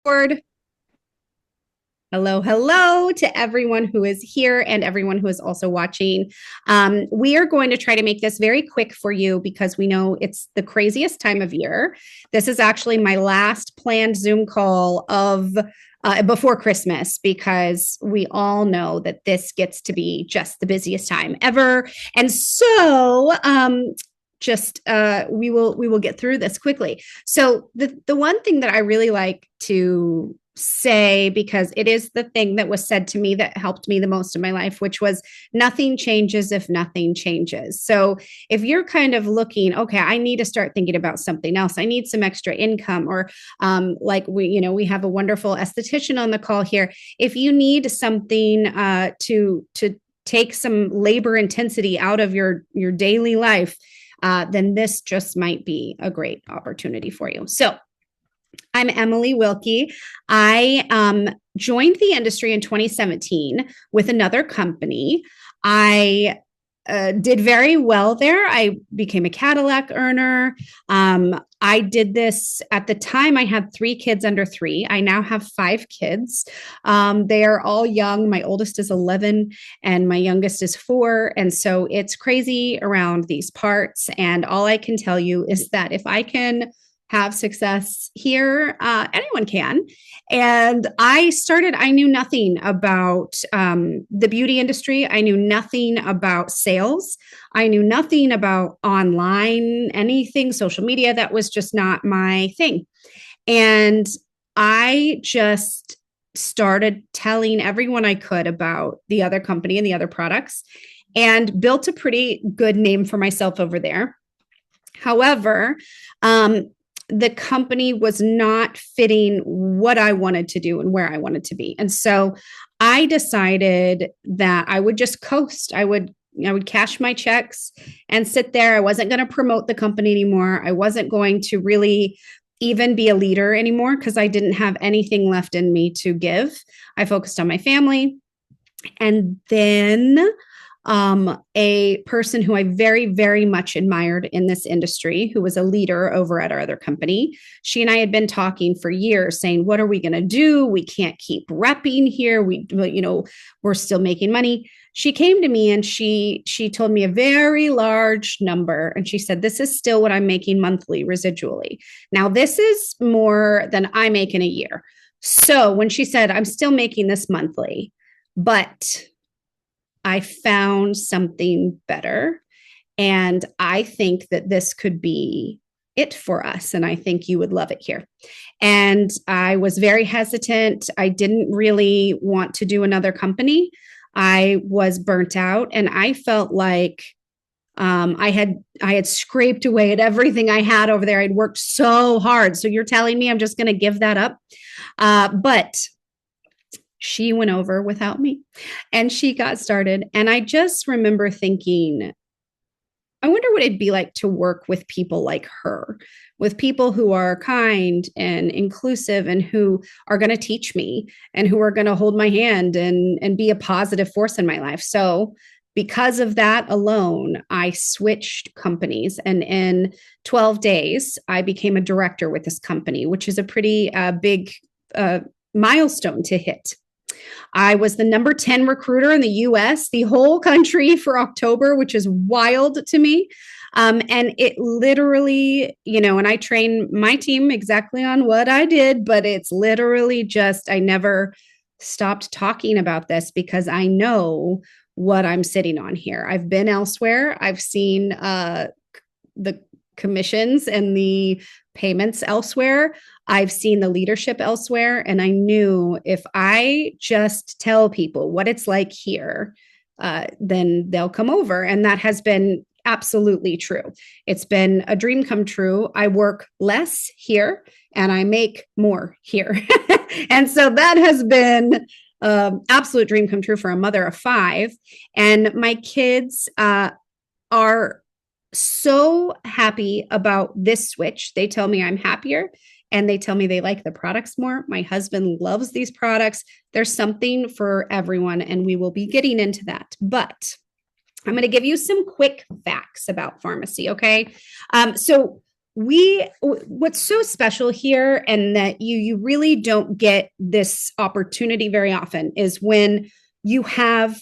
Board. Hello, hello to everyone who is here and everyone who is also watching. We are going to try to make this very quick for you because we know it's the craziest time of year. This is actually my last planned Zoom call of before Christmas because we all know that this gets to be just the busiest time ever. And so, just we will get through this quickly. So the one thing that I really like to say, because it is the thing that was said to me that helped me the most in my life, which was nothing changes if nothing changes. So if you're kind of looking, okay, I need to start thinking about something else, I need some extra income, or like we have a wonderful esthetician on the call here. If you need something to take some labor intensity out of your daily life, then this just might be a great opportunity for you. So I'm Emily Wilke. I joined the industry in 2017 with another company. I did very well there. I became a Cadillac earner. I did this at the time. I had three kids under three. I now have five kids. They are all young. My oldest is 11 and my youngest is 4. And so it's crazy around these parts. And all I can tell you is that if I can have success here, anyone can. And I knew nothing about the beauty industry. I knew nothing about sales. I knew nothing about online, anything, social media. That was just not my thing. And I just started telling everyone I could about the other company and the other products and built a pretty good name for myself over there. However, the company was not fitting what I wanted to do and where I wanted to be. And so I decided that I would just coast. I would cash my checks and sit there. I wasn't going to promote the company anymore. I wasn't going to really even be a leader anymore because I didn't have anything left in me to give. I focused on my family. And then a person who I very, very much admired in this industry, who was a leader over at our other company. She and I had been talking for years saying, what are we going to do? We can't keep repping here. We're still making money. She came to me and she told me a very large number. And she said, this is still what I'm making monthly residually. Now, this is more than I make in a year. So when she said, I'm still making this monthly, but I found something better. And I think that this could be it for us. And I think you would love it here. And I was very hesitant. I didn't really want to do another company. I was burnt out and I felt like I had scraped away at everything I had over there. I'd worked so hard. So you're telling me I'm just going to give that up? But she went over without me and she got started. And I just remember thinking, I wonder what it'd be like to work with people like her, with people who are kind and inclusive and who are going to teach me and who are going to hold my hand and be a positive force in my life. So, because of that alone, I switched companies. And in 12 days, I became a director with this company, which is a pretty big milestone to hit. I was the number 10 recruiter in the US, the whole country for October, which is wild to me. And it literally, and I train my team exactly on what I did, but it's literally just, I never stopped talking about this because I know what I'm sitting on here. I've been elsewhere. I've seen the commissions and the payments elsewhere. I've seen the leadership elsewhere. And I knew if I just tell people what it's like here, then they'll come over. And that has been absolutely true. It's been a dream come true. I work less here and I make more here. And so that has been absolute dream come true for a mother of 5. And my kids are so happy about this switch. They tell me I'm happier and they tell me they like the products more. My husband loves these products. There's something for everyone, and we will be getting into that. But I'm going to give you some quick facts about pharmacy, okay? So What's so special here, and that you really don't get this opportunity very often, is when you have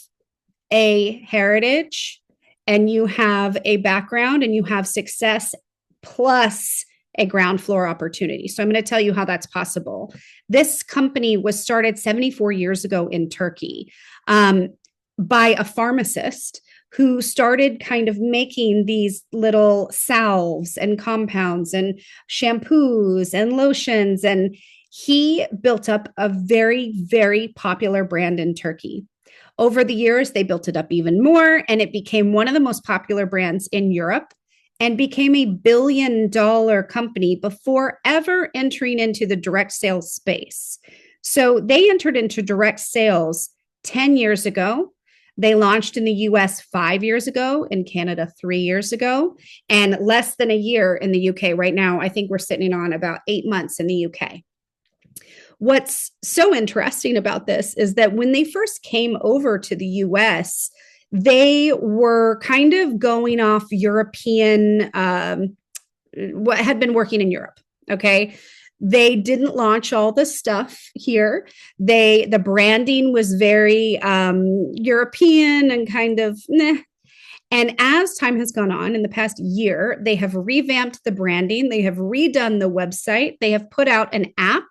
a heritage and you have a background and you have success plus a ground floor opportunity. So I'm going to tell you how that's possible. This company was started 74 years ago in Turkey, um, by a pharmacist who started kind of making these little salves and compounds and shampoos and lotions. And he built up a very, very popular brand in Turkey. Over the years, they built it up even more, and it became one of the most popular brands in Europe and became a $1 billion company before ever entering into the direct sales space. So they entered into direct sales 10 years ago. They launched in the US 5 years ago, in Canada 3 years ago, and less than a year in the UK. Right now, I think we're sitting on about 8 months in the UK. What's so interesting about this is that when they first came over to the US, they were kind of going off European, what had been working in Europe. Okay. They didn't launch all the stuff here. The branding was very European and kind of meh. And as time has gone on in the past year, they have revamped the branding. They have redone the website. They have put out an app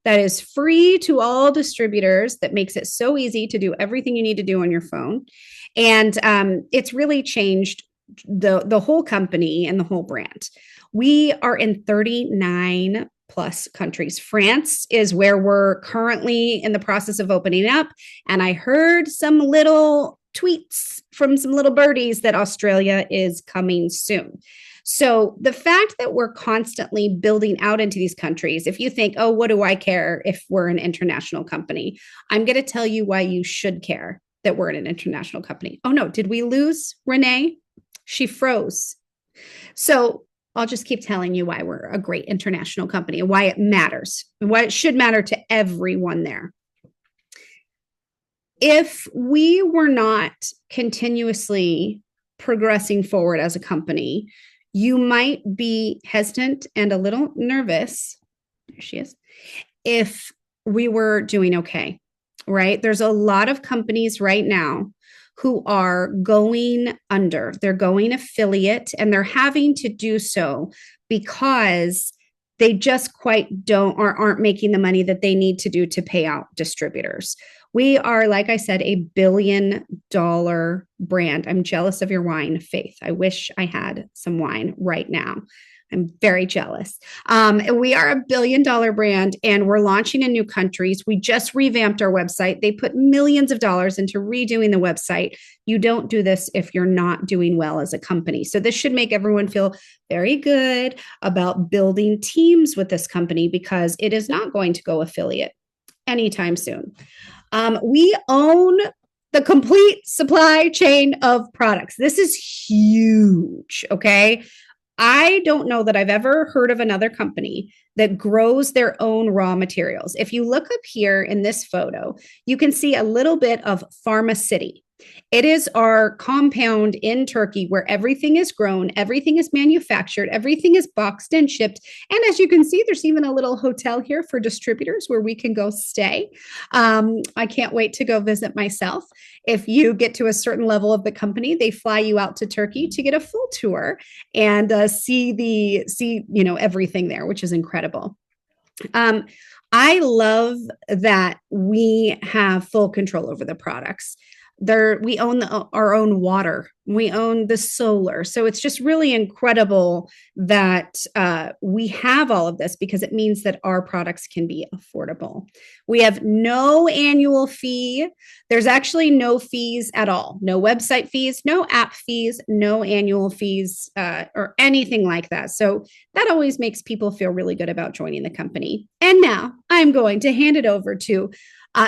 that is free to all distributors that makes it so easy to do everything you need to do on your phone. And it's really changed the whole company and the whole brand. We are in 39 plus countries. France is where we're currently in the process of opening up. And I heard some little tweets from some little birdies that Australia is coming soon. So the fact that we're constantly building out into these countries, if you think, oh, what do I care if we're an international company? I'm going to tell you why you should care that we're an international company. Oh no, did we lose Renee? She froze. So I'll just keep telling you why we're a great international company and why it matters and why it should matter to everyone there. If we were not continuously progressing forward as a company, you might be hesitant and a little nervous. There she is. If we were doing okay, right? There's a lot of companies right now who are going under. They're going affiliate, and they're having to do so because they just quite don't or aren't making the money that they need to do to pay out distributors. We are, like I said, $1 billion brand. I'm jealous of your wine, Faith. I wish I had some wine right now. I'm very jealous. We are $1 billion brand, and we're launching in new countries. We just revamped our website. They put millions of dollars into redoing the website. You don't do this if you're not doing well as a company. So this should make everyone feel very good about building teams with this company, because it is not going to go affiliate anytime soon. We own the complete supply chain of products. This is huge. Okay. I don't know that I've ever heard of another company that grows their own raw materials. If you look up here in this photo, you can see a little bit of Pharma City. It is our compound in Turkey where everything is grown, everything is manufactured, everything is boxed and shipped. And as you can see, there's even a little hotel here for distributors where we can go stay. I can't wait to go visit myself. If you get to a certain level of the company, they fly you out to Turkey to get a full tour and see everything there, which is incredible. I love that we have full control over the products. We own our own water. We own the solar. So it's just really incredible that we have all of this, because it means that our products can be affordable. We have no annual fee. There's actually no fees at all. No website fees, no app fees, no annual fees, or anything like that. So that always makes people feel really good about joining the company. And now I'm going to hand it over to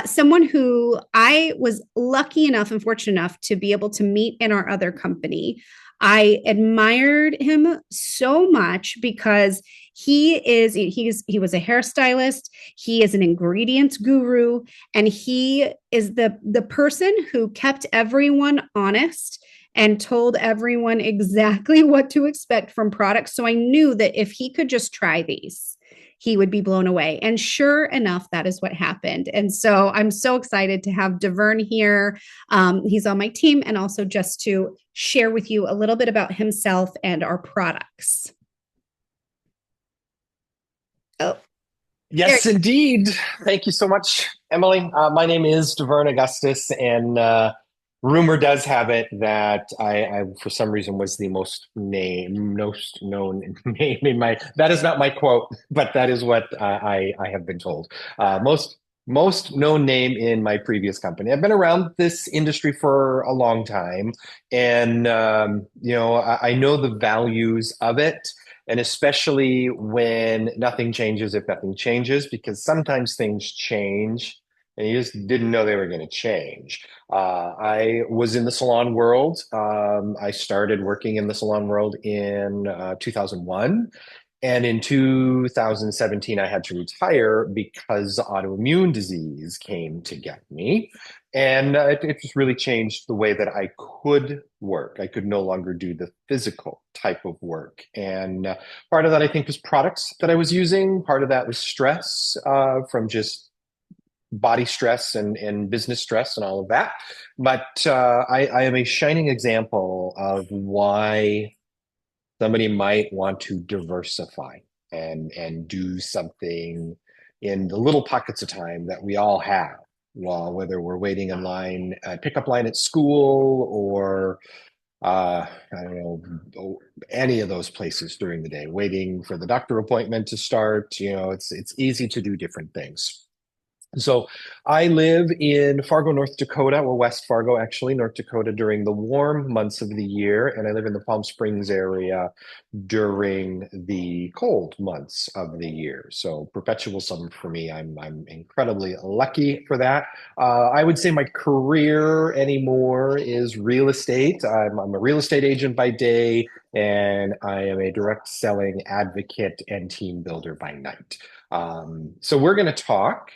someone who I was lucky enough and fortunate enough to be able to meet in our other company. I admired him so much because he was a hairstylist. He is an ingredients guru, and he is the person who kept everyone honest and told everyone exactly what to expect from products. So I knew that if he could just try these, he would be blown away. And sure enough, that is what happened. And so I'm so excited to have Deverne here. He's on my team, and also just to share with you a little bit about himself and our products. Oh, there. Yes, indeed. Thank you so much, Emily. My name is Deverne Augustus, and rumor does have it that for some reason, was the most known name in my. That is not my quote, but that is what I have been told. Most known name in my previous company. I've been around this industry for a long time, and I know the values of it. And especially when nothing changes, if nothing changes, because sometimes things change and you just didn't know they were going to change. I was in the salon world. I started working in the salon world in 2001. And in 2017, I had to retire because autoimmune disease came to get me. And it just really changed the way that I could work. I could no longer do the physical type of work. And part of that, I think, was products that I was using. Part of that was stress from just body stress and business stress and all of that. But I am a shining example of why somebody might want to diversify and do something in the little pockets of time that we all have. Well, whether we're waiting in line at pickup line at school or I don't know, any of those places during the day, waiting for the doctor appointment to start. It's easy to do different things. So I live in Fargo, North Dakota, or West Fargo, actually, North Dakota, during the warm months of the year. And I live in the Palm Springs area during the cold months of the year. So perpetual summer for me. I'm incredibly lucky for that. I would say my career anymore is real estate. I'm a real estate agent by day, and I am a direct selling advocate and team builder by night. So we're going to talk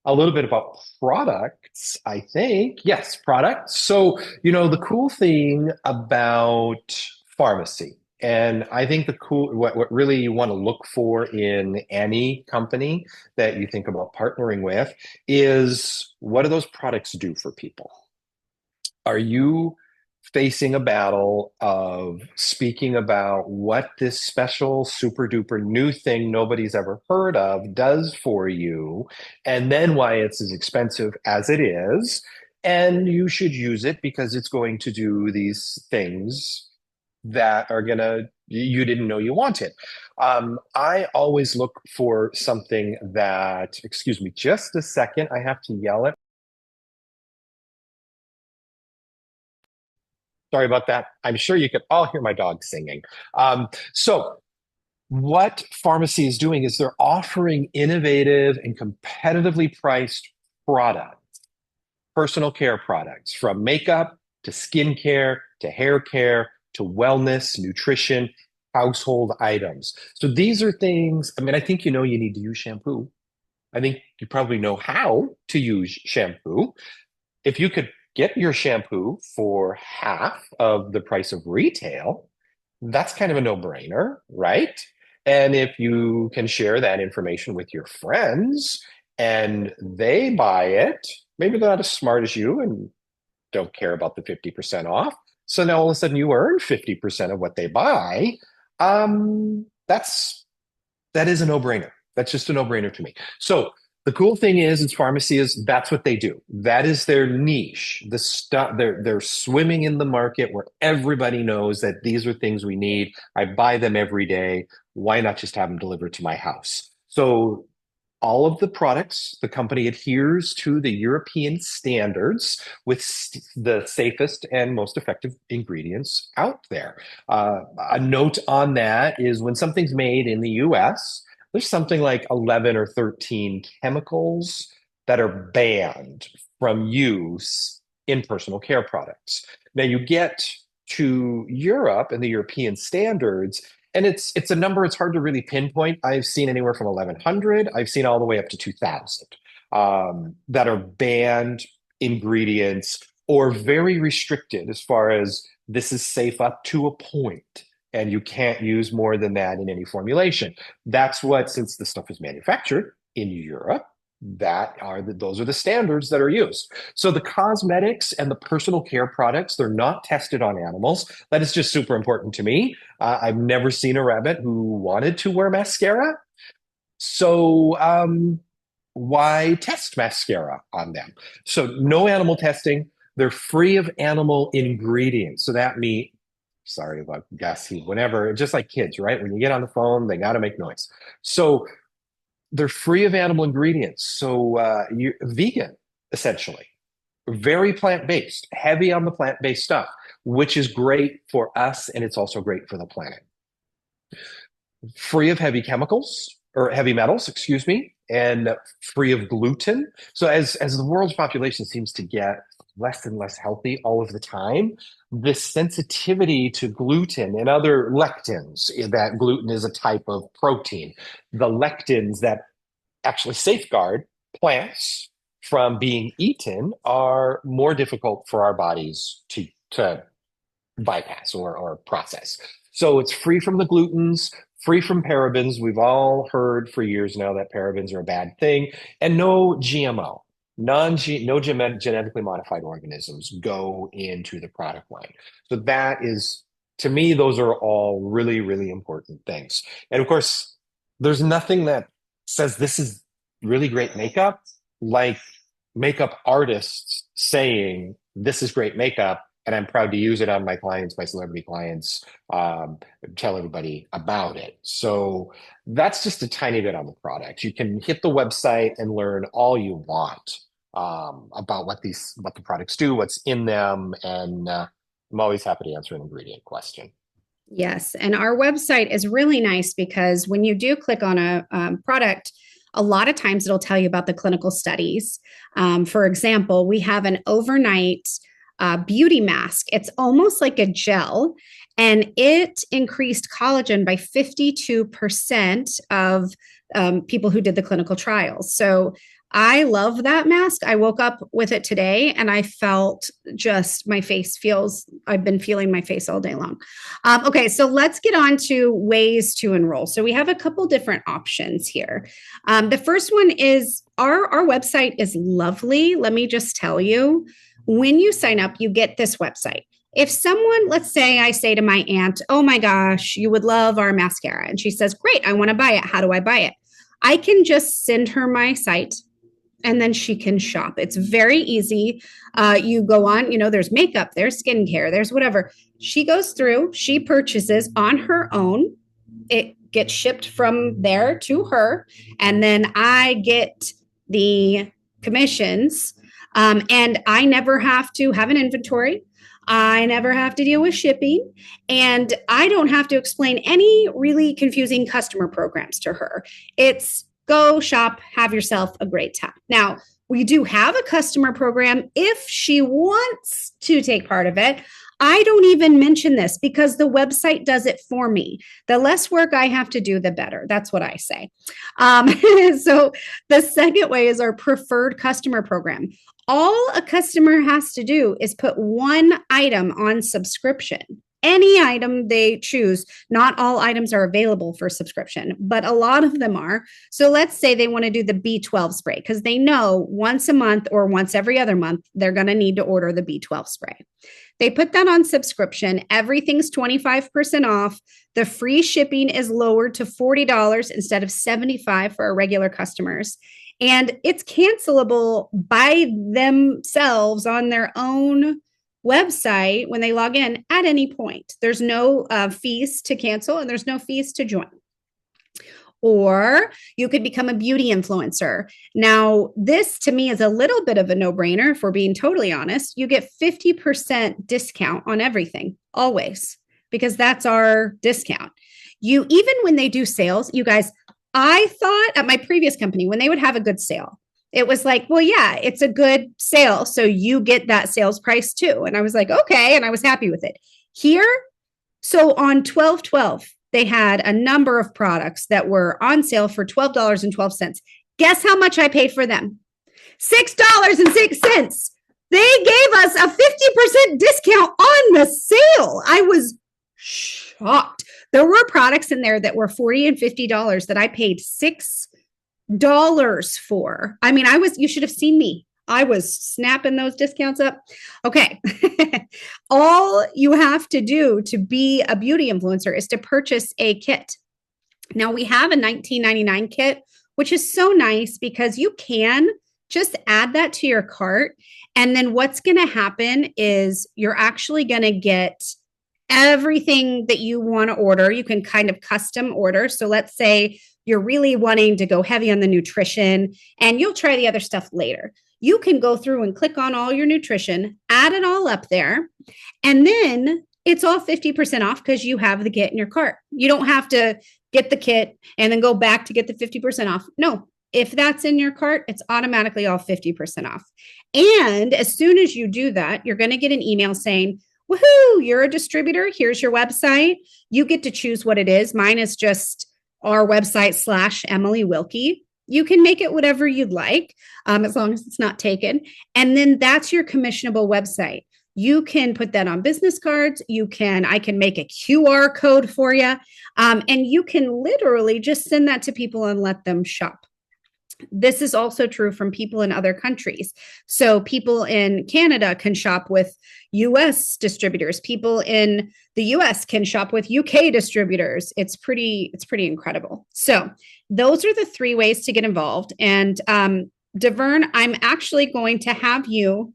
a little bit about products, I think. Yes, products. So, the cool thing about pharmacy, and I think what really you want to look for in any company that you think about partnering with is, what do those products do for people? Are you facing a battle of speaking about what this special super duper new thing nobody's ever heard of does for you, and then why it's as expensive as it is? And you should use it because it's going to do these things that are gonna you didn't know you wanted. I always look for something that, excuse me, just a second, I have to yell at. Sorry about that. I'm sure you could all hear my dog singing. So, what pharmacy is doing is they're offering innovative and competitively priced products, personal care products, from makeup to skincare to hair care to wellness, nutrition, household items. So, these are things, I mean, I think you need to use shampoo. I think you probably know how to use shampoo. If you could get your shampoo for half of the price of retail, that's kind of a no-brainer, right? And if you can share that information with your friends and they buy it, maybe they're not as smart as you and don't care about the 50% off. So now all of a sudden you earn 50% of what they buy. That is a no-brainer. That's just a no-brainer to me. So the cool thing is pharmacy is that's what they do. That is their niche. The stuff they're swimming in the market where everybody knows that these are things we need. I buy them every day. Why not just have them delivered to my house? So all of the products, the company adheres to the European standards with the safest and most effective ingredients out there. A note on that is when something's made in the US, there's something like 11 or 13 chemicals that are banned from use in personal care products. Now you get to Europe and the European standards, and it's a number it's hard to really pinpoint. I've seen anywhere from 1100, I've seen all the way up to 2000 that are banned ingredients or very restricted as far as this is safe up to a point, and you can't use more than that in any formulation. That's what, since the stuff is manufactured in Europe, those are the standards that are used. So the cosmetics and the personal care products, they're not tested on animals. That is just super important to me. I've never seen a rabbit who wanted to wear mascara. So why test mascara on them? So no animal testing. They're free of animal ingredients. So that means, sorry about gassy, whenever, just like kids, right? When you get on the phone, they got to make noise. So they're free of animal ingredients. So you're vegan, essentially. Very plant-based, heavy on the plant-based stuff, which is great for us, and it's also great for the planet. Free of heavy chemicals, or heavy metals, excuse me, and free of gluten. So as the world's population seems to get less and less healthy all of the time, this sensitivity to gluten and other lectins, that gluten is a type of protein, the lectins that actually safeguard plants from being eaten are more difficult for our bodies to bypass or process. So it's free from the glutens, free from parabens. We've all heard for years now that parabens are a bad thing, and no GMO. No genetically modified organisms go into the product line. So that is, to me, those are all really, really important things. And of course, there's nothing that says this is really great makeup like makeup artists saying this is great makeup and I'm proud to use it on my clients, my celebrity clients, tell everybody about it. So that's just a tiny bit on the product. You can hit the website and learn all you want about what the products do, what's in them, and I'm always happy to answer an ingredient question. Yes. And our website is really nice because when you do click on a product, a lot of times it'll tell you about the clinical studies. For example, we have an overnight beauty mask. It's almost like a gel, and it increased collagen by 52% of people who did the clinical trials. So I love that mask. I woke up with it today and I felt just I've been feeling my face all day long. Okay, so let's get on to ways to enroll. So we have a couple different options here. The first one is our website is lovely. Let me just tell you, when you sign up, you get this website. If someone, let's say I say to my aunt, oh my gosh, you would love our mascara. And she says, great, I want to buy it. How do I buy it? I can just send her my site and then she can shop. It's very easy. You go on, there's makeup, there's skincare, there's whatever. She goes through, she purchases on her own. It gets shipped from there to her. And then I get the commissions. And I never have to have an inventory. I never have to deal with shipping. And I don't have to explain any really confusing customer programs to her. It's go shop, have yourself a great time. Now, we do have a customer program if she wants to take part of it. I don't even mention this because the website does it for me. The less work I have to do, the better. That's what I say. So the second way is our preferred customer program. All a customer has to do is put one item on subscription. Any item they choose. Not all items are available for subscription, but a lot of them are. So let's say they want to do the B12 spray because they know once a month or once every other month, they're going to need to order the B12 spray. They put that on subscription. Everything's 25% off. The free shipping is lowered to $40 instead of $75 for our regular customers. And it's cancelable by themselves on their own website when they log in at any point. There's no fees to cancel and there's no fees to join. Or you could become a beauty influencer. Now, this to me is a little bit of a no-brainer, if we're being totally honest. You get 50% discount on everything, always, because that's our discount. Even when they do sales, you guys, I thought at my previous company, when they would have a good sale, it was like, well, yeah, it's a good sale. So you get that sales price too. And I was like, okay. And I was happy with it. Here, so on 12/12, they had a number of products that were on sale for $12.12. Guess how much I paid for them? $6.06 They gave us a 50% discount on the sale. I was shocked. There were products in there that were $40 and $50 that I paid $6 for. I mean, you should have seen me. I was snapping those discounts up. Okay. All you have to do to be a beauty influencer is to purchase a kit. Now, we have a $19.99 kit, which is so nice because you can just add that to your cart. And then what's going to happen is you're actually going to get everything that you want to order. You can kind of custom order. So let's say you're really wanting to go heavy on the nutrition and you'll try the other stuff later. You can go through and click on all your nutrition, add it all up there, and then it's all 50% off because you have the kit in your cart. You don't have to get the kit and then go back to get the 50% off. No, if that's in your cart, it's automatically all 50% off. And as soon as you do that, you're going to get an email saying, woohoo, you're a distributor. Here's your website. You get to choose what it is. Mine is just our website / Emily Wilke. You can make it whatever you'd like, as long as it's not taken. And then that's your commissionable website. You can put that on business cards. I can make a QR code for you. And you can literally just send that to people and let them shop. This is also true from people in other countries. So people in Canada can shop with US distributors. People in the US can shop with UK distributors. It's pretty incredible. So those are the 3 ways to get involved. And Deverne, I'm actually going to have you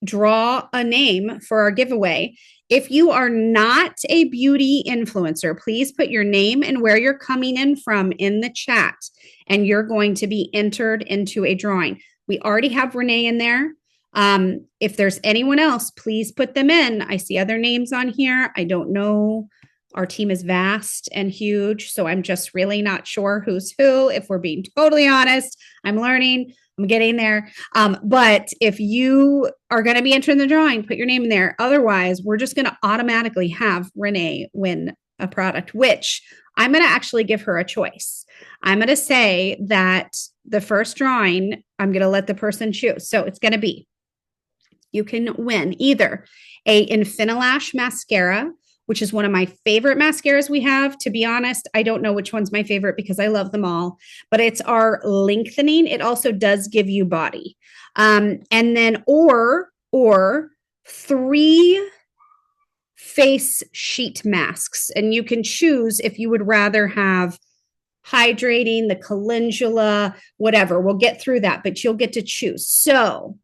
draw a name for our giveaway. If you are not a beauty influencer, please put your name and where you're coming in from in the chat, and you're going to be entered into a drawing. We already have Renee in there. If there's anyone else, please put them in. I see other names on here. I don't know. Our team is vast and huge, so I'm just really not sure who's who. If we're being totally honest, I'm learning. I'm getting there. But if you are going to be entering the drawing, put your name in there. Otherwise, we're just going to automatically have Renee win a product, which I'm going to actually give her a choice. I'm going to say that the first drawing, I'm going to let the person choose. So it's going to be, you can win either a Infinilash mascara, which is one of my favorite mascaras we have. To be honest, I don't know which one's my favorite because I love them all, but it's our lengthening. It also does give you body. And then, or 3 face sheet masks. And you can choose if you would rather have hydrating, the calendula, whatever. We'll get through that, but you'll get to choose. So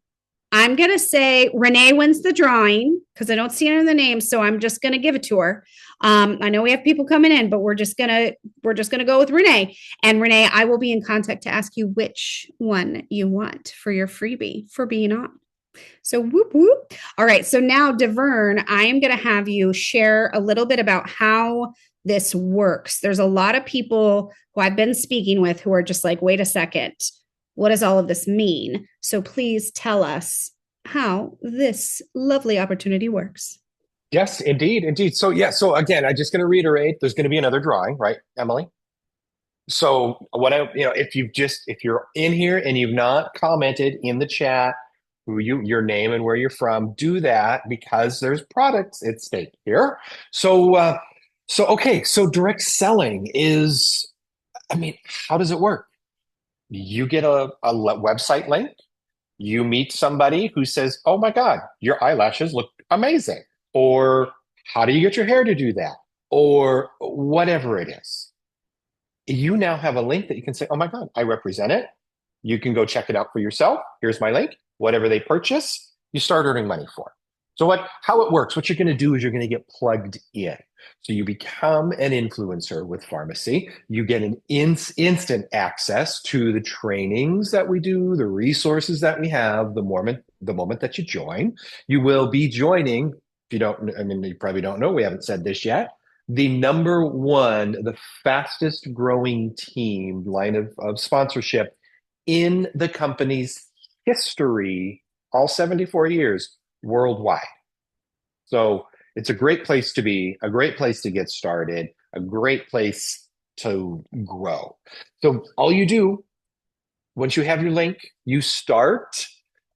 I'm going to say Renee wins the drawing because I don't see her in the name. So I'm just going to give it to her. I know we have people coming in, but we're just going to go with Renee. And Renee, I will be in contact to ask you which one you want for your freebie for being on. So whoop, whoop. All right. So now, Deverne, I am going to have you share a little bit about how this works. There's a lot of people who I've been speaking with who are just like, wait a second. What does all of this mean? So please tell us how this lovely opportunity works. Yes, indeed. So again, I'm just going to reiterate, there's going to be another drawing, right, Emily? So if you're in here and you've not commented in the chat your name and where you're from, do that because there's products at stake here. So direct selling is, how does it work? You get a website link, you meet somebody who says, oh my God, your eyelashes look amazing. Or how do you get your hair to do that? Or whatever it is. You now have a link that you can say, oh my God, I represent it. You can go check it out for yourself. Here's my link. Whatever they purchase, you start earning money for. So how it works, what you're going to do is you're going to get plugged in. So you become an influencer with pharmacy. You get an instant access to the trainings that we do, the resources that we have, the moment that you join. You will be joining, if you don't, you probably don't know, we haven't said this yet, the number one, the fastest growing team line of sponsorship in the company's history, all 74 years worldwide. So it's a great place to be, a great place to get started, a great place to grow. So all you do, once you have your link, you start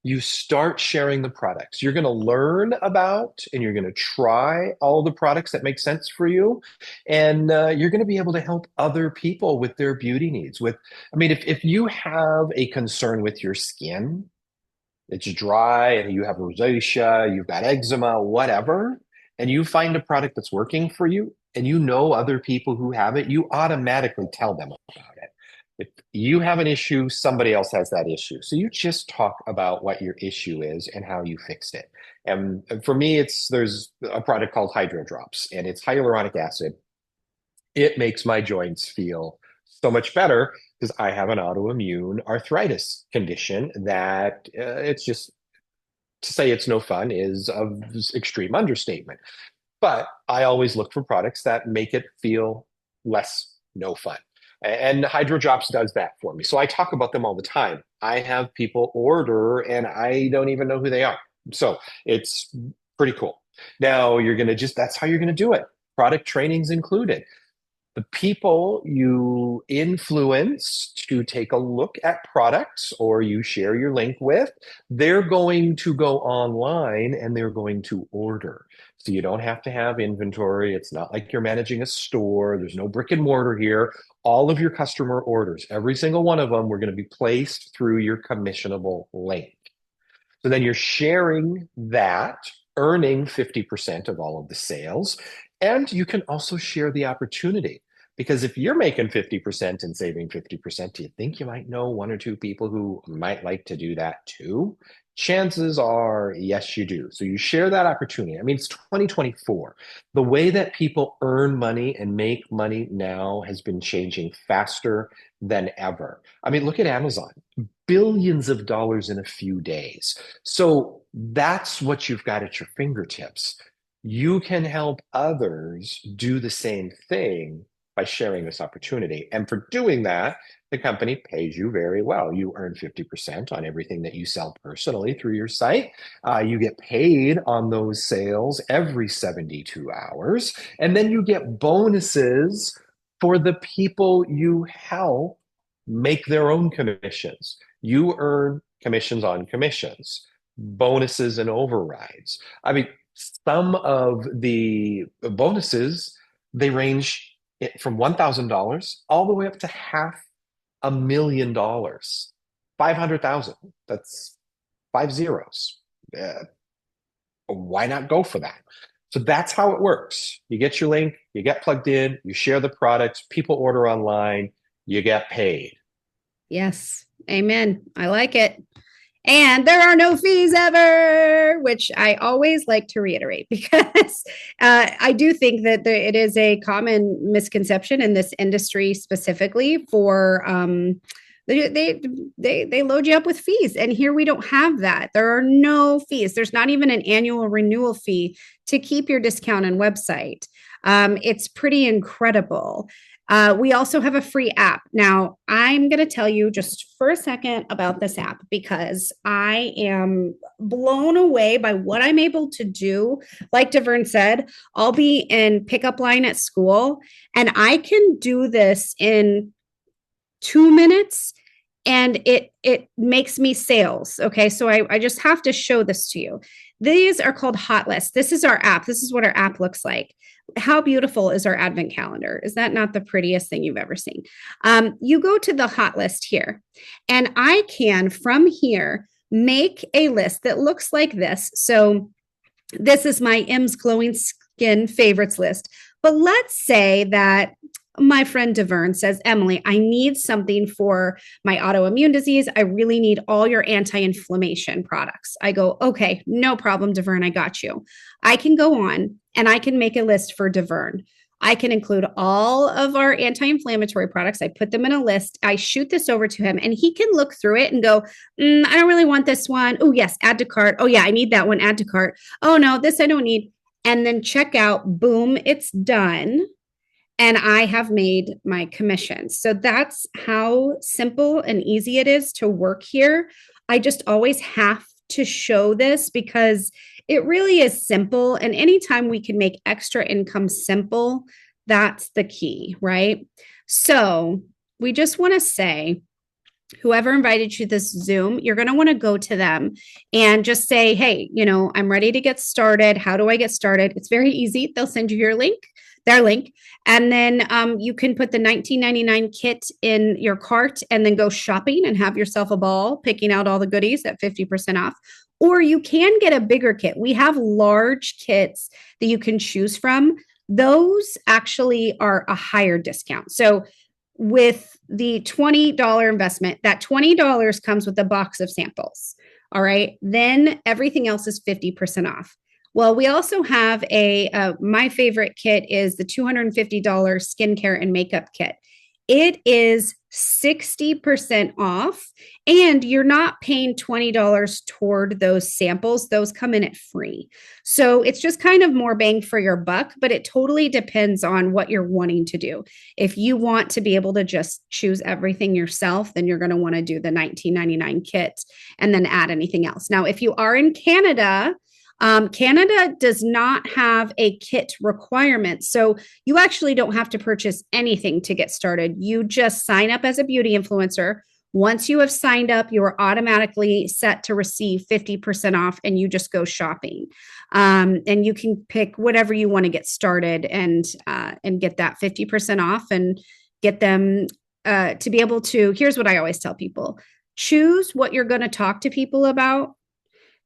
you start sharing the products. You're going to learn about and you're going to try all the products that make sense for you. And you're going to be able to help other people with their beauty needs. I mean, if you have a concern with your skin, it's dry and you have rosacea, you've got eczema, whatever, and you find a product that's working for you and you know other people who have it, you automatically tell them about it. If you have an issue, somebody else has that issue. So you just talk about what your issue is and how you fixed it. And for me, there's a product called Hydro Drops, and it's hyaluronic acid. It makes my joints feel so much better because I have an autoimmune arthritis condition that it's just to say it's no fun is of extreme understatement. But I always look for products that make it feel less no fun. And Hydro Drops does that for me. So I talk about them all the time. I have people order and I don't even know who they are. So it's pretty cool. Now that's how you're going to do it. Product trainings included. The people you influence to take a look at products or you share your link with, they're going to go online and they're going to order. So you don't have to have inventory. It's not like you're managing a store. There's no brick and mortar here. All of your customer orders, every single one of them, were going to be placed through your commissionable link. So then you're sharing that, earning 50% of all of the sales. And you can also share the opportunity. Because if you're making 50% and saving 50%, do you think you might know one or two people who might like to do that too? Chances are, yes, you do. So you share that opportunity. I mean, it's 2024. The way that people earn money and make money now has been changing faster than ever. I mean, look at Amazon. Billions of dollars in a few days. So that's what you've got at your fingertips. You can help others do the same thing by sharing this opportunity. And for doing that, the company pays you very well. You earn 50% on everything that you sell personally through your site. You get paid on those sales every 72 hours. And then you get bonuses for the people you help make their own commissions. You earn commissions on commissions, bonuses and overrides. I mean, some of the bonuses, they range from $1,000 all the way up to $500,000, 500,000. That's 5 zeros. Why not go for that? So that's how it works. You get your link, you get plugged in, you share the products, people order online, you get paid. Yes. Amen. I like it. And there are no fees ever, which I always like to reiterate because I do think that it is a common misconception in this industry specifically for they load you up with fees, and here we don't have that. There are no fees. There's not even an annual renewal fee to keep your discount and website. It's pretty incredible. We also have a free app. Now, I'm going to tell you just for a second about this app because I am blown away by what I'm able to do. Like Deverne said, I'll be in pickup line at school and I can do this in 2 minutes and it makes me sales. Okay. So I just have to show this to you. These are called hot lists. This is our app. This is what our app looks like. How beautiful is our advent calendar? Is that not the prettiest thing you've ever seen? You go to the hot list here, and I can from here make a list that looks like this. So this is my M's glowing skin favorites list. But let's say that my friend Deverne says, Emily, I need something for my autoimmune disease. I really need all your anti-inflammation products. I go, okay, no problem, Deverne, I got you. I can go on and I can make a list for Deverne. I can include all of our anti-inflammatory products. I put them in a list. I shoot this over to him and he can look through it and go, I don't really want this one. Oh, yes, add to cart. Oh, yeah, I need that one. Add to cart. Oh, no, this I don't need. And then check out. Boom, it's done. And I have made my commissions. So that's how simple and easy it is to work here. I just always have to show this because it really is simple. And anytime we can make extra income simple, that's the key, right? So we just want to say whoever invited you to this Zoom, you're going to want to go to them and just say, hey, I'm ready to get started. How do I get started? It's very easy. They'll send you their link. And then you can put the 19.99 kit in your cart and then go shopping and have yourself a ball picking out all the goodies at 50% off. Or you can get a bigger kit. We have large kits that you can choose from. Those actually are a higher discount. So with the $20 investment, that $20 comes with a box of samples. All right. Then everything else is 50% off. Well, we also have my favorite kit is the $250 skincare and makeup kit. It is 60% off, and you're not paying $20 toward those samples. Those come in at free. So it's just kind of more bang for your buck, but it totally depends on what you're wanting to do. If you want to be able to just choose everything yourself, then you're going to want to do the $19.99 kit and then add anything else. Now, if you are in Canada, Canada does not have a kit requirement. So you actually don't have to purchase anything to get started. You just sign up as a beauty influencer. Once you have signed up, you are automatically set to receive 50% off, and you just go shopping. And you can pick whatever you want to get started and get that 50% off and get them to be able to. Here's what I always tell people: choose what you're going to talk to people about.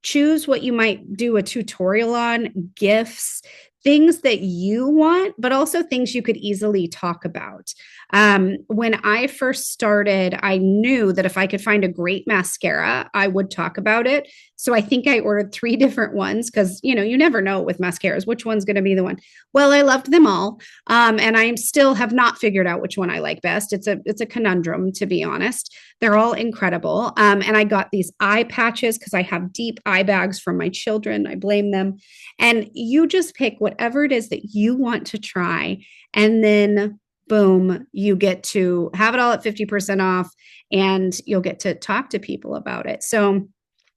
Choose what you might do a tutorial on, gifts, things that you want, but also things you could easily talk about. When I first started, I knew that if I could find a great mascara, I would talk about it. So I think I ordered 3 different ones because, you never know with mascaras, which one's going to be the one. Well, I loved them all. And I still have not figured out which one I like best. It's a conundrum, to be honest. They're all incredible. And I got these eye patches because I have deep eye bags from my children. I blame them. And you just pick whatever it is that you want to try. And then boom, you get to have it all at 50% off, and you'll get to talk to people about it. So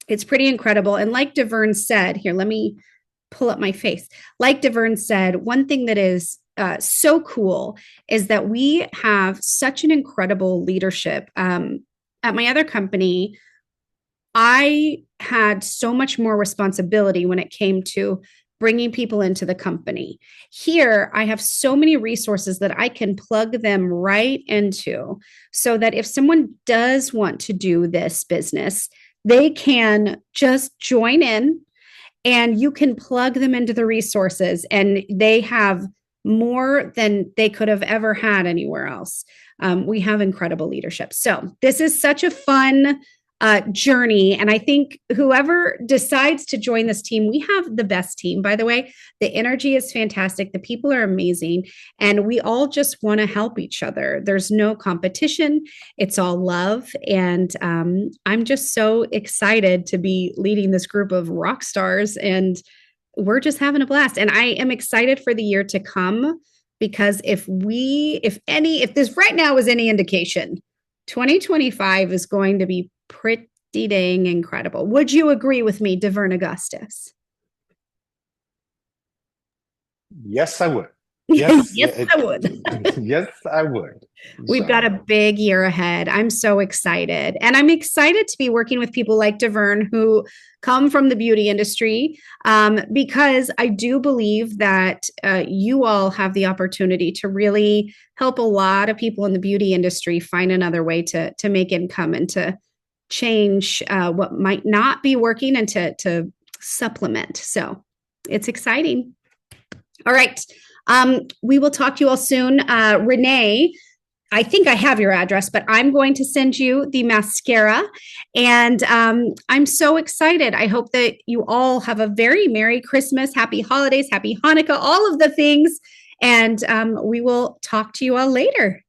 it's pretty incredible. And like Deverne said, here, let me pull up my face. Like Deverne said, one thing that is so cool is that we have such an incredible leadership. At my other company, I had so much more responsibility when it came to bringing people into the company. Here, I have so many resources that I can plug them right into, so that if someone does want to do this business, they can just join in, and you can plug them into the resources, and they have more than they could have ever had anywhere else. We have incredible leadership. So this is such a fun journey. And I think whoever decides to join this team, we have the best team, by the way. The energy is fantastic. The people are amazing. And we all just want to help each other. There's no competition. It's all love. And I'm just so excited to be leading this group of rock stars. And we're just having a blast. And I am excited for the year to come, because if this right now is any indication, 2025 is going to be pretty dang incredible. Would you agree with me, Deverne Augustus? Yes, I would. Yes, yes, I would. Yes, I would. We've got a big year ahead. I'm so excited. And I'm excited to be working with people like Deverne who come from the beauty industry, because I do believe that you all have the opportunity to really help a lot of people in the beauty industry find another way to make income and to change what might not be working, and to supplement. So it's exciting. All right. We will talk to you all soon. Renee, I think I have your address, but I'm going to send you the mascara. And I'm so excited. I hope that you all have a very Merry Christmas, Happy Holidays, Happy Hanukkah, all of the things. And we will talk to you all later.